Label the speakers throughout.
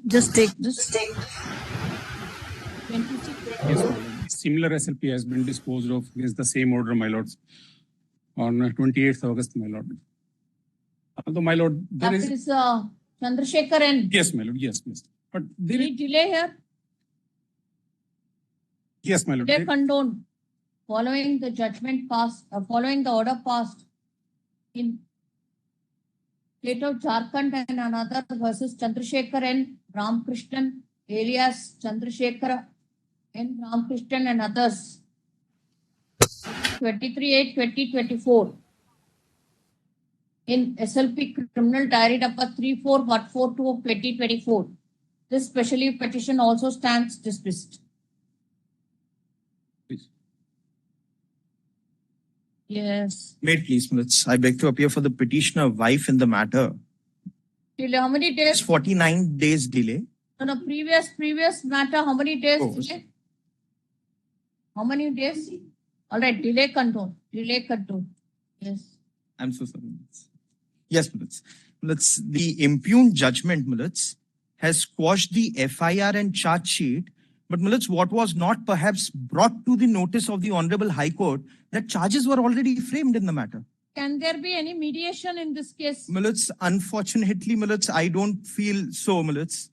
Speaker 1: just take this. 26.
Speaker 2: Yes, my lord. Similar SLP has been disposed of against the same order, my lords, on 28th August, my lord. Although, my lord, there
Speaker 1: That is Chandrasekhar N.
Speaker 2: Yes, my lord. Yes, yes. But there
Speaker 1: Any delay here?
Speaker 2: Yes, my lord.
Speaker 1: Delay condoned. Following the judgment passed, following the order passed in state of Jharkhand and another versus Chandrasekhar N. Ramkrishnan, alias Chandrasekhar N. Ramkrishnan and others. 23/8/2024. In SLP Criminal Diary number 34/142 of 2024. This specially petition also stands dismissed.
Speaker 2: Please.
Speaker 1: Yes.
Speaker 3: Made, please, minutes. I beg to appear for the petitioner wife in the matter.
Speaker 1: Delay, how many
Speaker 3: It's
Speaker 1: days?
Speaker 3: 49 days delay.
Speaker 1: No, previous matter, how many days?
Speaker 3: Oh.
Speaker 1: Delay? How many days? All right, delay control. Delay control. Yes.
Speaker 3: I'm so sorry. Minutes. Yes, minutes. Minutes. The impugned judgment, minutes, has quashed the FIR and charge sheet. But minutes, what was not perhaps brought to the notice of the Honorable High Court that charges were already framed in the matter.
Speaker 1: Can there be any mediation in this case?
Speaker 3: Millets, unfortunately, Millets, I don't feel so, Millets.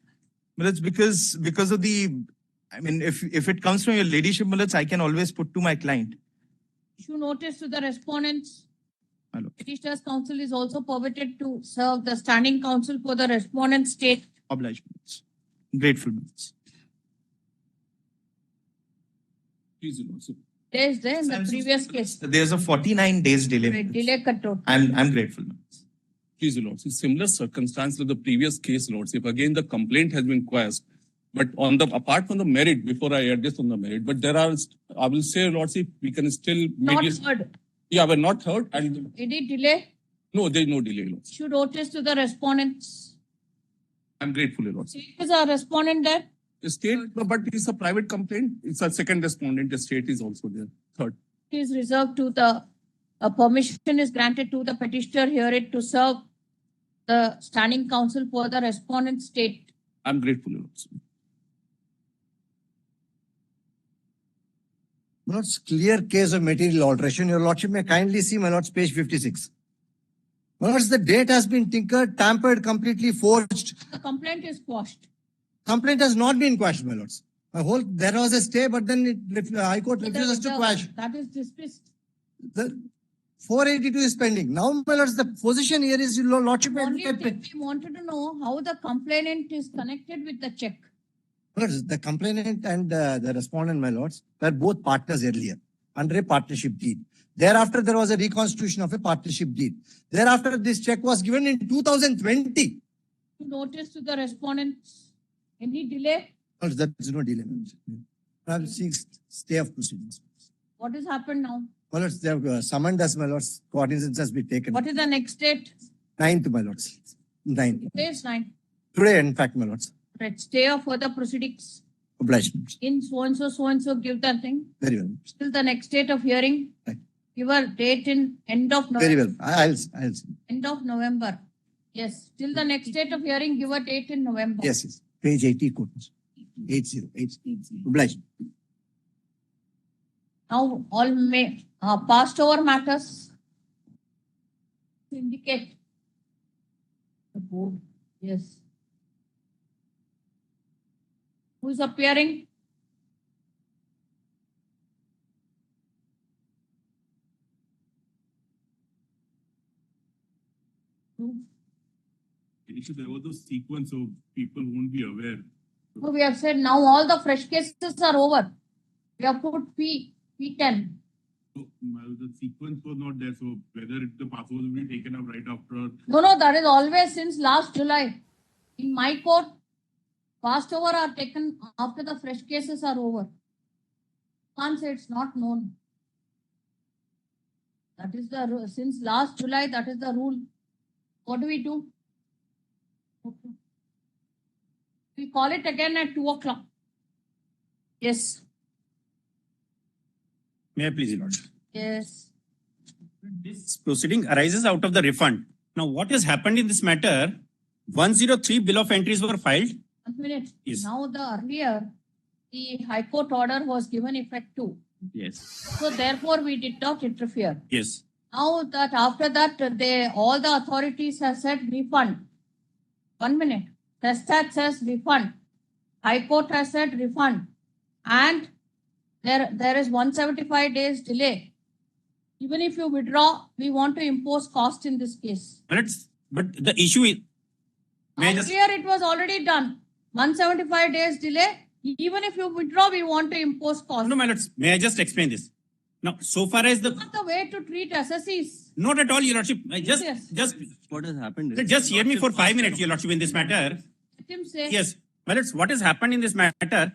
Speaker 3: Millets, because of the, I mean, if it comes from your ladyship, Millets, I can always put to my client.
Speaker 1: Issue notice to the respondents.
Speaker 3: Hello.
Speaker 1: Petitioner's counsel is also permitted to serve the standing counsel for the respondent state.
Speaker 3: Obliged, Millets. Grateful, Millets.
Speaker 2: Please, Your Lordship.
Speaker 1: There is there in the previous case.
Speaker 3: There's a 49 days delay.
Speaker 1: Right, delay control.
Speaker 3: I'm grateful, Millets.
Speaker 2: Please, Your Lordship. Similar circumstance of the previous case, Lordship. Again, the complaint has been quashed. But on the apart from the merit, before I address on the merit, but there are, I will say, Lordship, we can still
Speaker 1: Not
Speaker 2: mediate.
Speaker 1: heard.
Speaker 2: Yeah, but not heard. And
Speaker 1: Any delay?
Speaker 2: no, there is no delay, Lordship.
Speaker 1: Issue notice to the respondents.
Speaker 2: I'm grateful, Your Lordship.
Speaker 1: Is a respondent there?
Speaker 2: The state, but it's a private complaint. It's a second respondent. The state is also there. Third.
Speaker 1: It is reserved to the permission is granted to the petitioner herein to serve the standing counsel for the respondent state.
Speaker 2: I'm grateful, Your Lordship.
Speaker 4: My lord's clear case of material alteration. Your lordship may kindly see my lord's page 56. My lords, the date has been tinkered, tampered, completely forged.
Speaker 1: The complaint is quashed.
Speaker 4: Complaint has not been quashed, my lords. There was a stay, but then High Court refuses to quash.
Speaker 1: That is dismissed.
Speaker 4: The 482 is pending. Now, my lords, the position here is your lordship.
Speaker 1: Only thing we wanted to know how the complainant is connected with the check.
Speaker 4: Lords, the complainant and the respondent, my lords, were both partners earlier under a partnership deed. Thereafter, there was a reconstitution of a partnership deed. Thereafter, this check was given in 2020.
Speaker 1: Notice to the respondents. Any delay?
Speaker 4: Lords, there is no delay. I'm seeking stay of proceedings.
Speaker 1: What has happened now?
Speaker 4: My lords, they have summoned us, my lords. Cognizance has been taken.
Speaker 1: What is the next date?
Speaker 4: 9th, my lords. 9th.
Speaker 1: Today is 9.
Speaker 4: Today, in fact, my lords.
Speaker 1: Right. Stay of further proceedings.
Speaker 4: Obliged.
Speaker 1: In so and so, give the thing.
Speaker 4: Very well.
Speaker 1: Till the next date of hearing.
Speaker 4: Right.
Speaker 1: Give a date in end of November.
Speaker 4: Very well. I'll see.
Speaker 1: End of November. Yes. Till the next date of hearing, give a date in November.
Speaker 4: Yes, yes. Page 80, quote. 80. Obliged.
Speaker 1: Now, all may passed over matters indicate the board. Yes. Who is appearing?
Speaker 2: There was a sequence of people won't be aware.
Speaker 1: So we have said now all the fresh cases are over. We have put P10.
Speaker 2: So, the sequence was not there. So whether the password will be taken up right after.
Speaker 1: No, that is always since last July. In my court, passed over are taken after the fresh cases are over. Can't say it's not known. That is the since last July. That is the rule. What do we do? Okay. We call it again at 2 o'clock. Yes.
Speaker 5: May I please, Your Lord?
Speaker 1: Yes.
Speaker 5: This proceeding arises out of the refund. Now, what has happened in this matter? 103 bill of entries were filed.
Speaker 1: 1 minute.
Speaker 5: Yes.
Speaker 1: Now the earlier, the High Court order was given effect to.
Speaker 5: Yes.
Speaker 1: So therefore, we did not interfere.
Speaker 5: Yes.
Speaker 1: Now that after that, all the authorities have said refund. 1 minute. Testat says refund. High Court has said refund. And there is 175 days delay. Even if you withdraw, we want to impose cost in this case.
Speaker 5: But the issue is, may I just,
Speaker 1: Earlier it was already done. 175 days delay. Even if you withdraw, we want to impose cost.
Speaker 5: no, my lords, may I just explain this? Now, so far as
Speaker 1: Not the way to treat SSEs.
Speaker 5: not at all, Your Lordship.
Speaker 1: Yes.
Speaker 2: What has happened is.
Speaker 5: Just hear me for 5 minutes, Your Lordship, in this matter.
Speaker 1: Let him say.
Speaker 5: Yes, my lords, what has happened in this matter?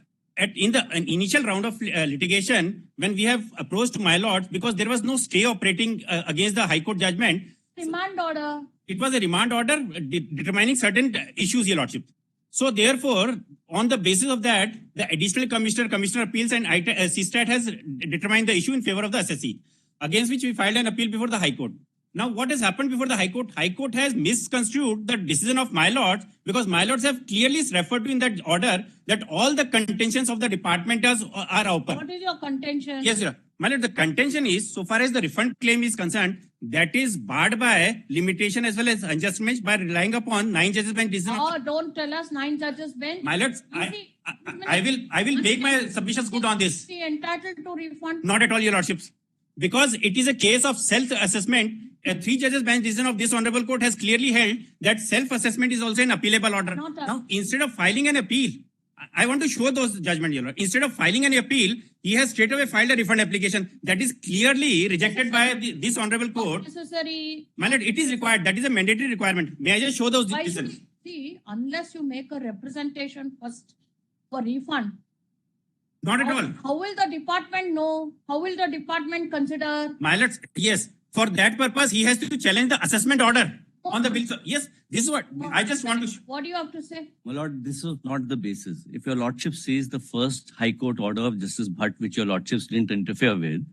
Speaker 5: In the initial round of litigation, when we have approached my lord, because there was no stay operating against the High Court judgment,
Speaker 1: Remand order.
Speaker 5: it was a remand order determining certain issues, Your Lordship. So therefore, on the basis of that, the additional Commissioner Appeals and CSTAT has determined the issue in favor of the SSE, against which we filed an appeal before the High Court. Now, what has happened before the High Court? High Court has misconstrued the decision of my lords, because my lords have clearly referred to in that order that all the contentions of the department are open.
Speaker 1: What is your contention?
Speaker 5: Yes, sir. My lord, the contention is, so far as the refund claim is concerned, that is barred by limitation as well as adjustments by relying upon 9 judges bench decision.
Speaker 1: Oh, don't tell us 9 judges bench.
Speaker 5: My lords,
Speaker 1: You see,
Speaker 5: I will make my submissions good on this.
Speaker 1: Be entitled to refund.
Speaker 5: Not at all, Your Lordships. Because it is a case of self-assessment. A 3 judges bench decision of this honorable court has clearly held that self-assessment is also an appealable order.
Speaker 1: Not a-
Speaker 5: Now, instead of filing an appeal, I want to show those judgments, Your Lord. Instead of filing an appeal, he has straight away filed a refund application that is clearly rejected by this honorable court.
Speaker 1: Necessary.
Speaker 5: My lord, it is required. That is a mandatory requirement. May I just show those
Speaker 1: Why should
Speaker 5: decisions?
Speaker 1: see, unless you make a representation first for refund,
Speaker 5: Not at all.
Speaker 1: how will the department know? How will the department consider?
Speaker 5: My lord, yes. For that purpose, he has to challenge the assessment order on the bill. So, yes, this is what I just want to.
Speaker 1: What do you have to say?
Speaker 6: My lord, this is not the basis. If your lordship says the first High Court order of Justice Bhatt, which your lordships didn't interfere with,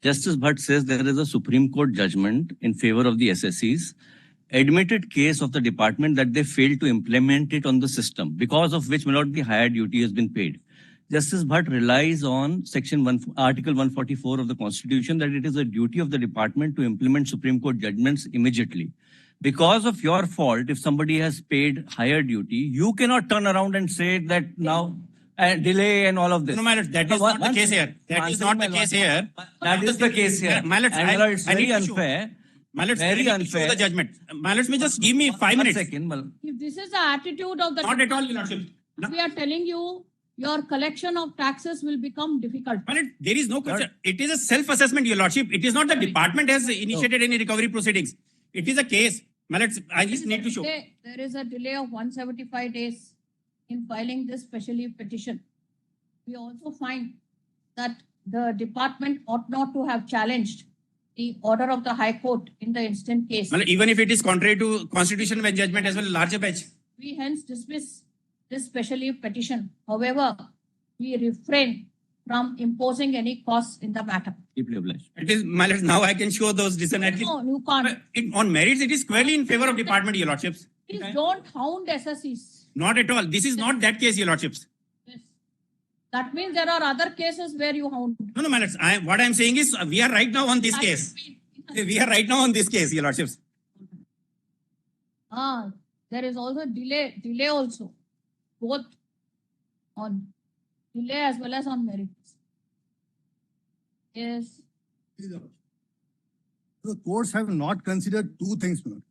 Speaker 6: Justice Bhatt says there is a Supreme Court judgment in favor of the SSEs, admitted case of the department that they failed to implement it on the system, because of which, my lord, the higher duty has been paid. Justice Bhatt relies on Article 144 of the Constitution that it is a duty of the department to implement Supreme Court judgments immediately. Because of your fault, if somebody has paid higher duty, you cannot turn around and say that now delay and all of this.
Speaker 5: No, my lord, that is not the case here. That is not the case here.
Speaker 6: That is the case here.
Speaker 5: My lord,
Speaker 6: And my lord, it's
Speaker 5: I need
Speaker 6: very
Speaker 5: to show-
Speaker 6: unfair.
Speaker 5: My lord,
Speaker 6: Very
Speaker 5: I need to show
Speaker 6: unfair.
Speaker 5: the judgment. My lord, may just give me 5 minutes.
Speaker 6: 1 second, Mal.
Speaker 1: If this is the attitude of the
Speaker 5: Not at all, Your Lordship. No.
Speaker 1: we are telling you, your collection of taxes will become difficult.
Speaker 5: My lord, there is no question. It is a self-assessment, Your Lordship. It is not the department has initiated any recovery proceedings. It is a case. My lord, I just need to show.
Speaker 1: There is a delay of 175 days in filing this special leave petition. We also find that the department ought not to have challenged the order of the High Court in the instant case.
Speaker 5: My lord, even if it is contrary to constitutional bench judgment as well as larger bench.
Speaker 1: We hence dismiss this special leave petition. However, we refrain from imposing any costs in the matter.
Speaker 6: Deeply obliged.
Speaker 5: It is, my lord, now I can show those dissonant.
Speaker 1: No, you can't.
Speaker 5: On merits, it is squarely in favor of department, Your Lordships.
Speaker 1: Please don't hound SSEs.
Speaker 5: Not at all. This is not that case, Your Lordships.
Speaker 1: Yes. That means there are other cases where you hound.
Speaker 5: No, my lords. What I am saying is we are right now on this case. We are right now on this case, Your Lordships.
Speaker 1: There is also delay also, both on delay as well as on merits. Yes.
Speaker 7: The courts have not considered two things, my lord.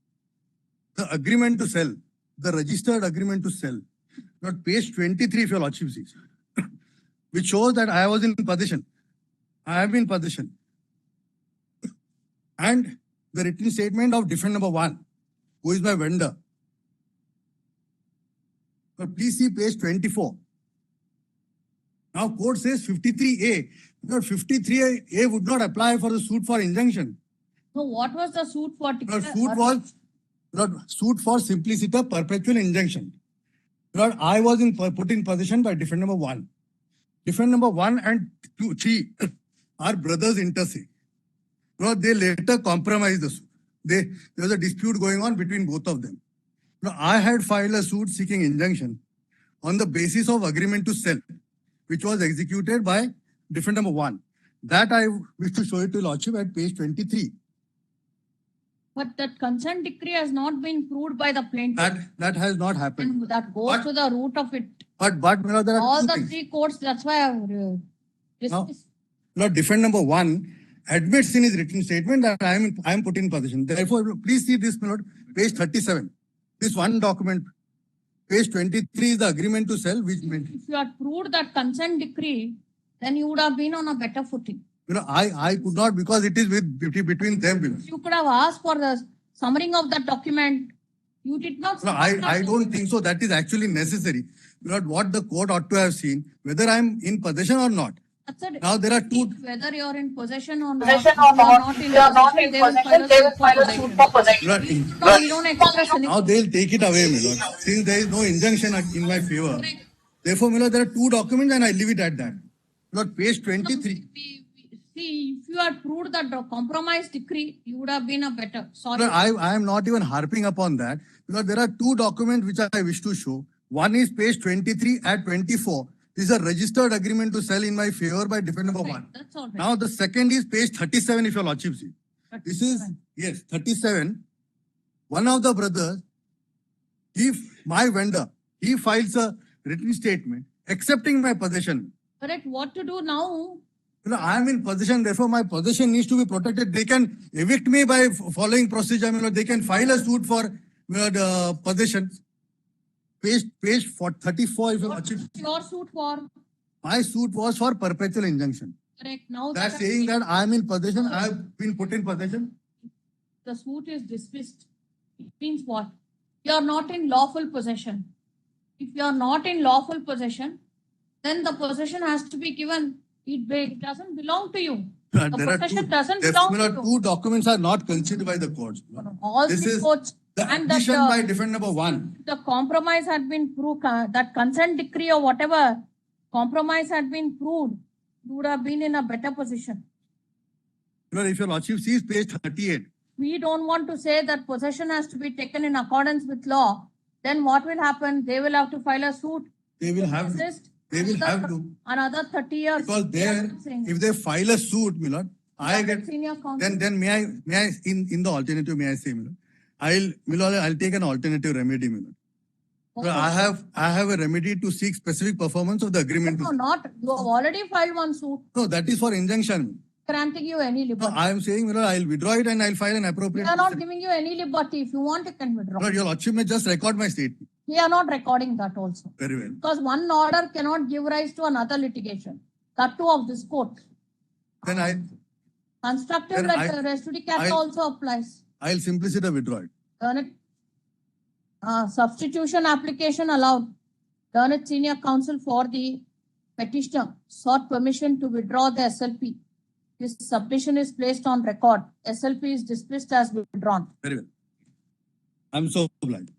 Speaker 7: The agreement to sell, the registered agreement to sell. Not page 23 if your lordship sees, which shows that I was in possession. I have been in possession. And the written statement of defendant number 1, who is my vendor. But please see page 24. Now court says 53A. Because 53A would not apply for the suit for injunction.
Speaker 1: So what was the suit for?
Speaker 7: Suit for simpliciter perpetual injunction. Lord, I was put in possession by defendant number 1. Defendant number 1 and 2, 3 are brothers inter se. Lord, they later compromised the suit. There was a dispute going on between both of them. Now, I had filed a suit seeking injunction on the basis of agreement to sell, which was executed by defendant number 1. That I wish to show it to Lordship at page 23.
Speaker 1: But that consent decree has not been proved by the plaintiff.
Speaker 7: That has not happened.
Speaker 1: And that goes
Speaker 7: But-
Speaker 1: to the root of it.
Speaker 7: But my lord, there are
Speaker 1: All
Speaker 7: two
Speaker 1: the
Speaker 7: things.
Speaker 1: 3 courts, that's why I've dismissed.
Speaker 7: Lord, defendant number 1 admits in his written statement that I am put in possession. Therefore, please see this, my lord, page 37. This one document, page 23 is the agreement to sell, which meant,
Speaker 1: If you had proved that consent decree, then you would have been on a better footing.
Speaker 7: I could not because it is between them.
Speaker 1: You could have asked for the summary of that document. You did not.
Speaker 7: No, I don't think so. That is actually necessary. What the court ought to have seen, whether I am in possession or not.
Speaker 1: That's it.
Speaker 7: Now there are two.
Speaker 1: Whether you're in possession or not,
Speaker 8: Possession or not,
Speaker 1: if
Speaker 8: if you are not in possession, they will file a suit for possession.
Speaker 1: No, we don't express any.
Speaker 7: Now they'll take it away, my lord. Since there is no injunction in my favor. Therefore, my lord, there are 2 documents and I leave it at that. Lord, page 23.
Speaker 1: See, if you had proved that the compromise decree, you would have been a better. Sorry.
Speaker 7: Lord, I am not even harping upon that. Because there are 2 documents which I wish to show. One is page 23 at 24. This is a registered agreement to sell in my favor by defendant number 1.
Speaker 1: That's all right.
Speaker 7: Now the second is page 37 if your lordship see. This is, yes, 37. One of the brothers, my vendor, he files a written statement accepting my possession.
Speaker 1: Correct. What to do now?
Speaker 7: I am in possession, therefore my possession needs to be protected. They can evict me by following procedure. They can file a suit for the possession. Page 34 if your lordship.
Speaker 1: Your suit for.
Speaker 7: My suit was for perpetual injunction.
Speaker 1: Correct. Now
Speaker 7: That's saying that I am in possession, I have been put in possession.
Speaker 1: the suit is dismissed. It means what? You are not in lawful possession. If you are not in lawful possession, then the possession has to be given. It doesn't belong to you. The possession doesn't belong to you.
Speaker 7: 2 documents are not considered by the courts.
Speaker 1: All
Speaker 7: This
Speaker 1: 3
Speaker 7: is
Speaker 1: courts.
Speaker 7: The
Speaker 1: And that
Speaker 7: admission by defendant number 1.
Speaker 1: the compromise had been proved, that consent decree or whatever compromise had been proved, you would have been in a better position.
Speaker 7: If your lordship sees page 38.
Speaker 1: We don't want to say that possession has to be taken in accordance with law. Then what will happen? They will have to file a suit.
Speaker 7: They will have to.
Speaker 1: Resist
Speaker 7: They will have to.
Speaker 1: another 30 years.
Speaker 7: Because there, if they file a suit, my lord, I get,
Speaker 1: Senior counsel.
Speaker 7: then may I in the alternative, may I say, my lord, I'll take an alternative remedy, my lord.
Speaker 1: Okay.
Speaker 7: I have a remedy to seek specific performance of the agreement.
Speaker 1: No, not. You have already filed one suit
Speaker 7: No, that is for injunction.
Speaker 1: granting you any
Speaker 7: No,
Speaker 1: liberty.
Speaker 7: I am saying, my lord, I'll withdraw it and I'll file an
Speaker 1: We
Speaker 7: appropriate.
Speaker 1: are not giving you any liberty. If you want, you can withdraw.
Speaker 7: Lord, your lordship may just record my statement.
Speaker 1: We are not recording that also.
Speaker 7: Very well.
Speaker 1: Because one order cannot give rise to another litigation. That too of this court.
Speaker 7: Then
Speaker 1: Constructive
Speaker 7: Then
Speaker 1: res judicata
Speaker 7: I'll-
Speaker 1: also applies.
Speaker 7: I'll simply withdraw it.
Speaker 1: Turn it. Substitution application allowed. Turn it senior counsel for the petitioner sought permission to withdraw the SLP. This submission is placed on record. SLP is dismissed as withdrawn.
Speaker 7: Very well. I'm so obliged.